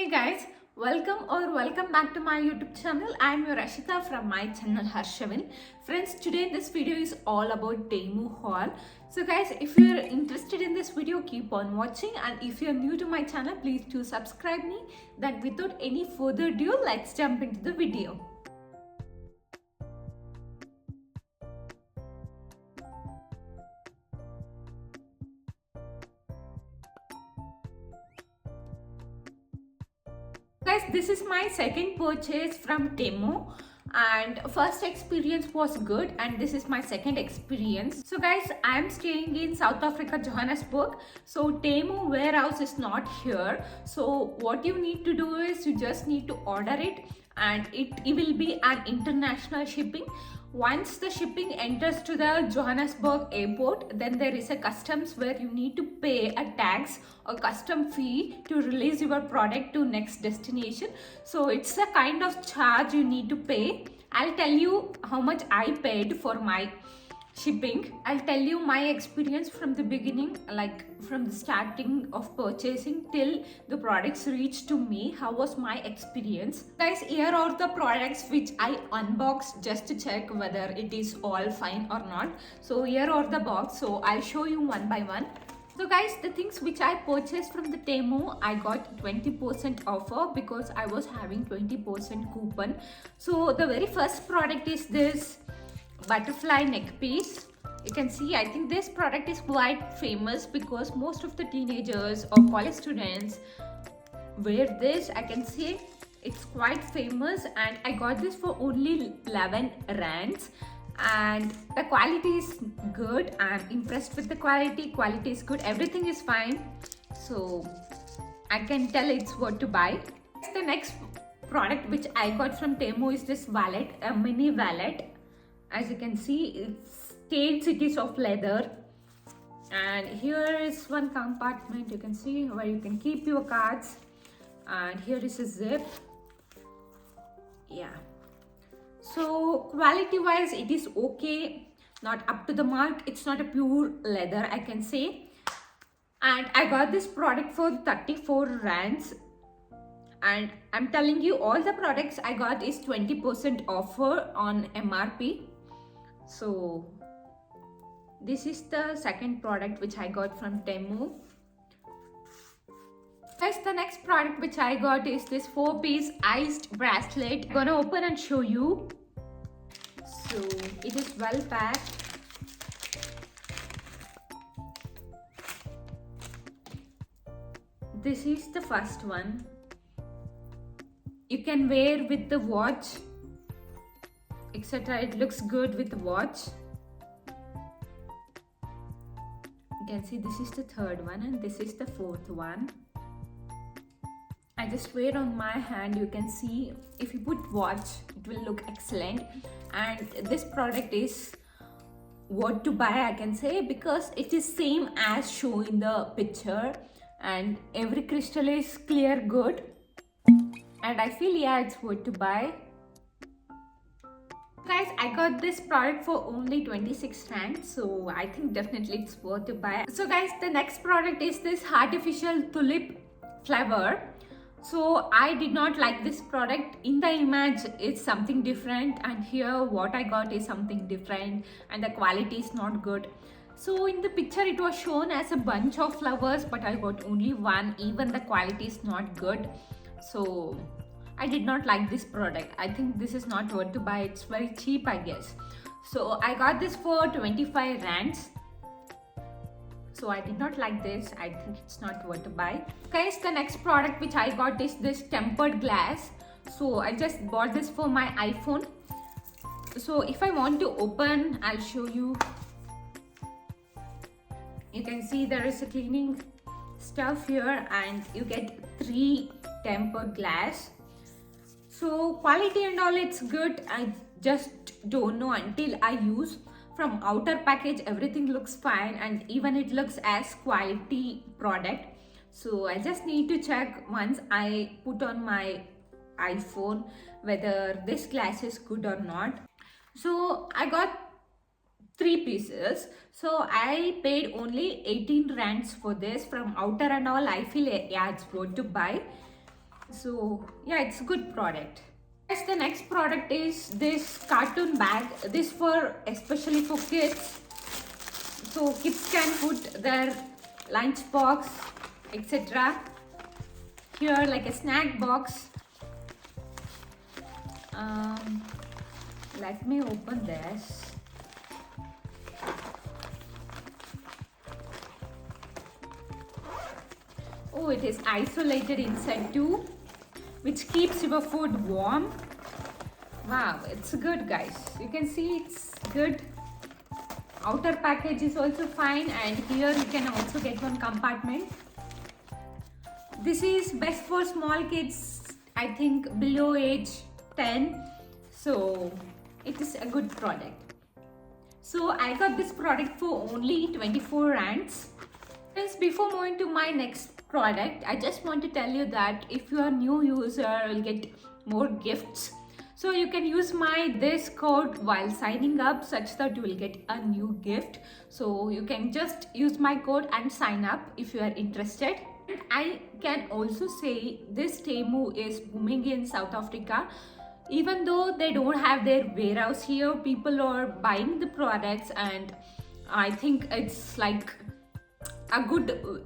Hey guys, welcome back to my YouTube channel. I am your Rashita from my channel Harshavin. Friends, today this video is all about Temu haul. So guys, if you're interested in this video, keep on watching, and if you're new to my channel, please do subscribe me. Then without any further ado, let's jump into the video. Guys, this is my second purchase from Temu, and first experience was good and this is my second experience. So guys, I am staying in South Africa, Johannesburg. So Temu warehouse is not here. So what you need to do is you just need to order it, and it will be an international shipping. Once the shipping enters to the Johannesburg airport, then there is a customs where you need to pay a tax or custom fee to release your product to next destination. So it's a kind of charge you need to pay. I'll tell you how much I paid for my shipping. I'll tell you my experience from the beginning, like from the starting of purchasing till the products reached to me. How was my experience? Guys, here are the products which I unboxed just to check whether it is all fine or not. So here are the box, so I'll show you one by one. So guys, the things which I purchased from the Temu, I got 20% offer because I was having 20% coupon. So the very first product is this butterfly neck piece. You can see, I think this product is quite famous because most of the teenagers or college students wear this. I can see it's quite famous, and I got this for only 11 rands, and the quality is good. I'm impressed with the quality is good, everything is fine, so I can tell it's worth to buy. The next product which I got from Temu is this wallet, a mini wallet. As you can see, it states it is of leather, and here is one compartment, you can see, where you can keep your cards, and here is a zip. Yeah, so quality wise it is okay, not up to the mark. It's not a pure leather, I can say. And I got this product for 34 rands, and I'm telling you, all the products I got is 20% offer on MRP. So this is the second product which I got from Temu. Guys, the next product which I got is this 4-piece iced bracelet. I'm gonna open and show you. So it is well packed. This is the first one. You can wear with the watch, etc. It looks good with the watch. You can see this is the third one, and this is the fourth one. I just wear on my hand. You can see, if you put watch, it will look excellent. And this product is worth to buy, I can say, because it is same as shown in the picture, and every crystal is clear good, and I feel, yeah, it's worth to buy. Guys, I got this product for only 26 rand, so I think definitely it's worth to buy. So guys, the next product is this artificial tulip flower. So I did not like this product. In the image it's something different, and here what I got is something different, and the quality is not good. So in the picture it was shown as a bunch of flowers, but I got only one. Even the quality is not good, so I did not like this product. I think this is not worth to buy. It's very cheap, I guess. So I got this for 25 rands. So I did not like this. I think it's not worth to buy. Guys, the next product which I got is this tempered glass. So I just bought this for my iPhone. So if I want to open, I'll show you. You can see there is a cleaning stuff here, and you get 3 tempered glass. So quality and all, it's good. I just don't know until I use. From outer package everything looks fine, and even it looks as quality product. So I just need to check once I put on my iPhone whether this glass is good or not. So I got 3 pieces, so I paid only 18 rands for this. From outer and all, I feel, yeah, it's good to buy. So yeah, it's a good product. Yes, the next product is this cartoon bag. This for especially for kids. So kids can put their lunch box, etc. Here like a snack box. Um, Let me open this. Oh, it is isolated inside too, which keeps your food warm. Wow, it's good, guys. You can see it's good. Outer package is also fine, and here you can also get one compartment. This is best for small kids, I think below age 10. So it is a good product. So I got this product for only 24 rands. Friends, before moving to my next product, I just want to tell you that if you are a new user, you'll get more gifts. So you can use this code while signing up, such that you will get a new gift. So you can just use my code and sign up if you are interested. I can also say this Temu is booming in South Africa. Even though they don't have their warehouse here, people are buying the products, and I think it's like a good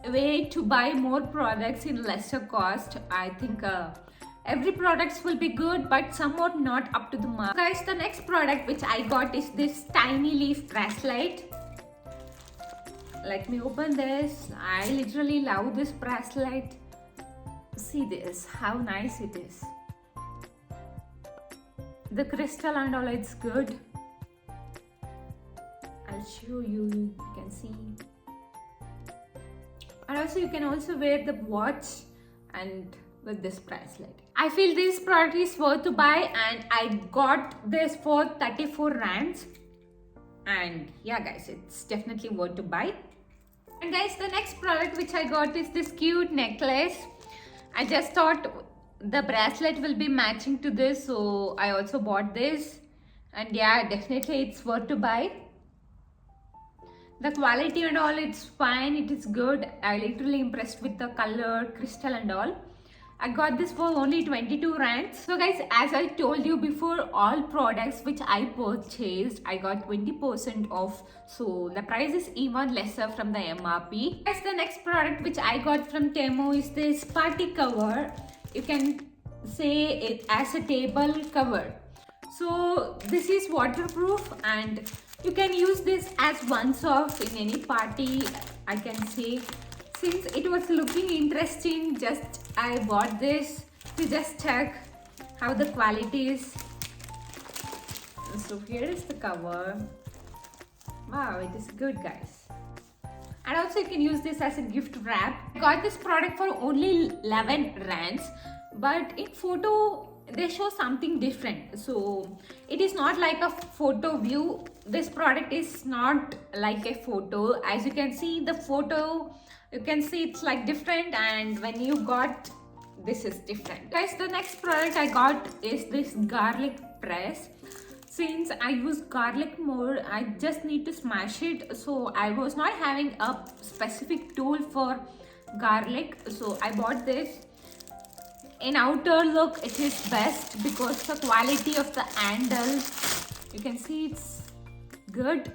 way to buy more products in lesser cost. I think every products will be good, but somewhat not up to the mark. Guys, the next product which I got is this tiny leaf bracelet. Let me open this. I literally love this bracelet. See this, how nice it is. The crystal and all, it's good. I'll show you, you can see. And also you can also wear the watch and with this bracelet. I feel this product is worth to buy, and I got this for 34 rands. And yeah guys, it's definitely worth to buy. And guys, the next product which I got is this cute necklace. I just thought the bracelet will be matching to this, so I also bought this. And yeah, definitely it's worth to buy. The quality and all, it's fine, it is good. I literally impressed with the color, crystal and all. I got this for only 22 rands. So guys, as I told you before, all products which I purchased, I got 20% off. So the price is even lesser from the MRP. Guys, the next product which I got from Temu is this party cover. You can say it as a table cover. So this is waterproof, and you can use this as once off in any party, I can say. Since it was looking interesting, I bought this to just check how the quality is. So here is the cover. Wow, it is good, guys. And also you can use this as a gift wrap. I got this product for only 11 rands, but in photo they show something different. So it is not like a photo view. This product is not like a photo. As you can see the photo, you can see it's like different, and when you got this is different. Guys, the next product I got is this garlic press. Since I use garlic more, I just need to smash it. So I was not having a specific tool for garlic, so I bought this. In outer look, it is best because the quality of the handle, you can see it's good.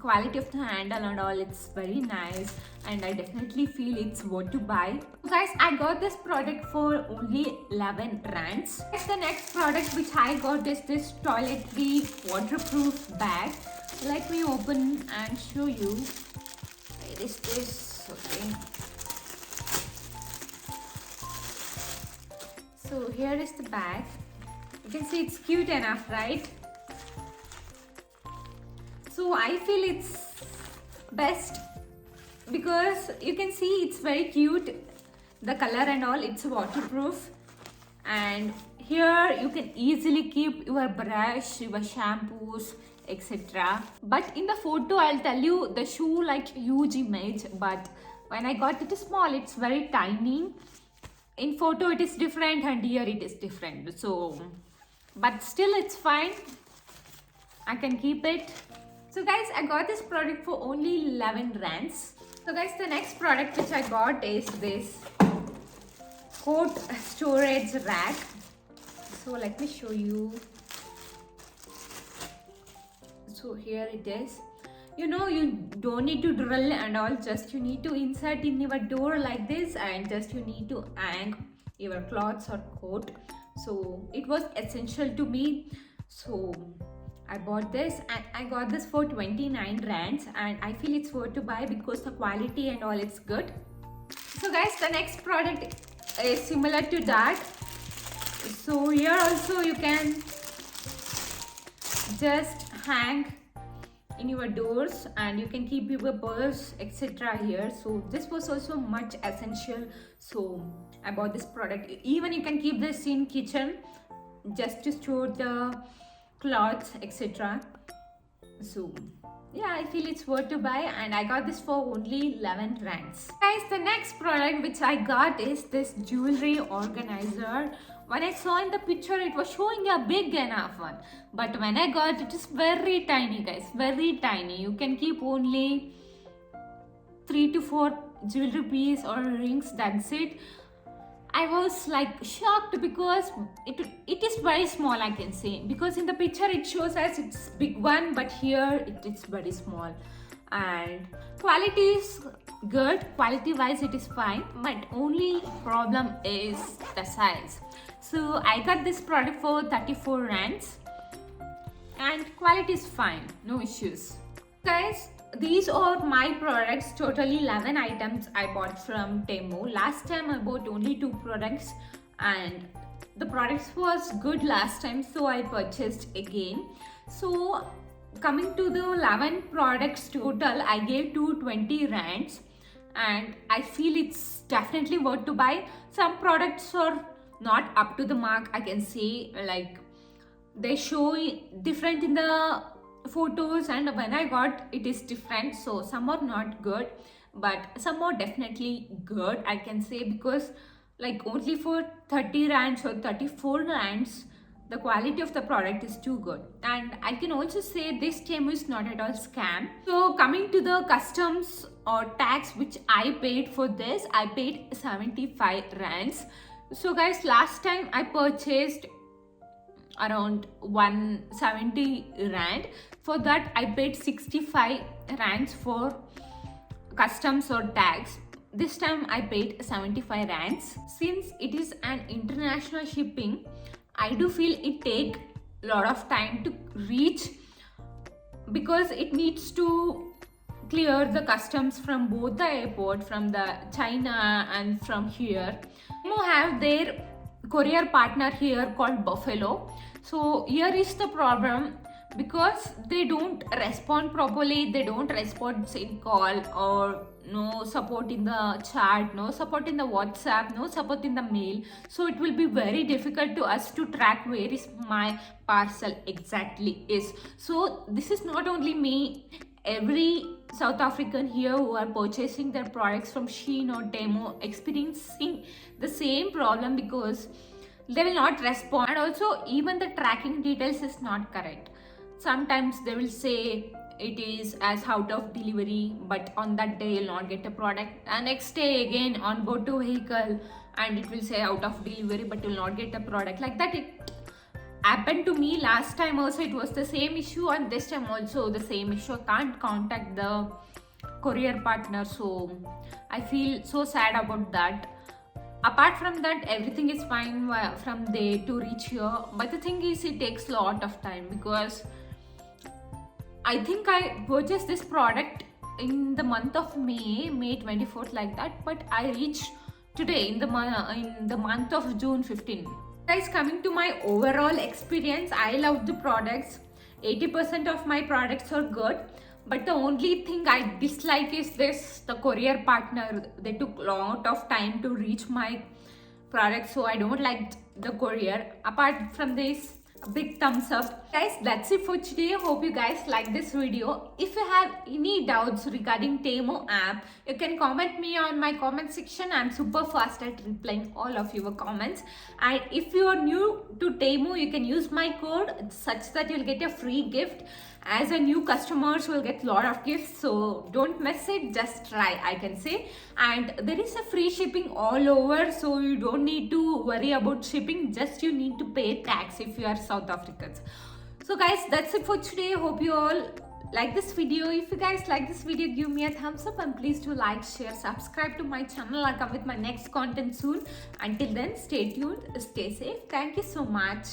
Quality of the handle and all, it's very nice, and I definitely feel it's worth to buy. So guys, I got this product for only 11 rands. The next product which I got is this toiletry waterproof bag. Let me open and show you. It is this, okay. So here is the bag. You can see it's cute enough, right? So I feel it's best because you can see it's very cute. The color and all, it's waterproof. And here you can easily keep your brush, your shampoos, etc. But in the photo, I'll tell you the shoe like huge image. But when I got it small, it's very tiny. In photo, it is different, and here it is different. So, but still it's fine. I can keep it. So guys, I got this product for only 11 rands. So guys, the next product which I got is this coat storage rack. So let me show you. So here it is. You know, you don't need to drill and all, just you need to insert in your door like this, and just you need to hang your clothes or coat. So it was essential to me, so I bought this, and I got this for 29 rands, and I feel it's worth to buy because the quality and all it's good. So guys, the next product is similar to that. So here also you can just hang in your doors, and you can keep your purse etc here. So this was also much essential, so I bought this product. Even you can keep this in kitchen just to store the clothes etc. So yeah, I feel it's worth to buy, and I got this for only 11 rands. Guys, the next product which I got is this jewelry organizer. When I saw in the picture, it was showing a big enough one, but when I got it is very tiny, guys, very tiny. You can keep only 3 to 4 jewelry piece or rings, that's it. I was like shocked because it is very small, I can say, because in the picture it shows as it's big one, but here it is very small. And quality is good, quality wise it is fine, but only problem is the size. So I got this product for 34 rands, and quality is fine, no issues. Guys, these are my products, totally 11 items I bought from Temu. Last time I bought only 2 products, and the products was good last time, so I purchased again. So coming to the 11 products total, I gave 220 rands, and I feel it's definitely worth to buy. Some products are not up to the mark, I can say, like they show different in the photos, and when I got it is different. So some are not good, but some are definitely good, I can say, because like only for 30 rands or 34 rands the quality of the product is too good. And I can also say this Temu is not at all scam. So coming to the customs or tax which I paid for this, I paid 75 rands. So guys, last time I purchased around 170 rand. For that I paid 65 rands for customs or tax. This time I paid 75 rands. Since it is an international shipping, I do feel it take a lot of time to reach, because it needs to clear the customs from both the airport, from the China and from here. They have their courier partner here called Buffalo. So here is the problem, because they don't respond properly, they don't respond in call, or no support in the chat, no support in the WhatsApp, no support in the mail. So it will be very difficult to us to track where is my parcel exactly is. So this is not only me, every South African here who are purchasing their products from Shein or Temu experiencing the same problem, because they will not respond, and also even the tracking details is not correct. Sometimes they will say it is as out of delivery, but on that day you'll not get a product, and next day again on board to vehicle and it will say out of delivery, but you'll not get a product. Like that it happened to me last time also. It was the same issue, and this time also the same issue. I can't contact the courier partner, so I feel so sad about that. Apart from that, everything is fine from there to reach here, but the thing is it takes a lot of time, because I think I purchased this product in the month of May 24th, like that, but I reached today in the month of June 15. Guys, coming to my overall experience, I love the products. 80% of my products are good, but the only thing I dislike is this, the courier partner. They took a lot of time to reach my product, so I don't like the courier. Apart from this, a big thumbs up. Guys, that's it for today. Hope you guys like this video. If you have any doubts regarding Temu app, you can comment me on my comment section. I'm super fast at replying all of your comments. And if you are new to Temu, you can use my code such that you'll get a free gift. As a new customers will get lot of gifts, so don't miss it, just try, I can say. And there is a free shipping all over, so you don't need to worry about shipping, just you need to pay tax if you are South Africans. So guys, that's it for today. Hope you all like this video. If you guys like this video, give me a thumbs up and please do like, share, subscribe to my channel. I'll come with my next content soon. Until then, stay tuned, stay safe. Thank you so much.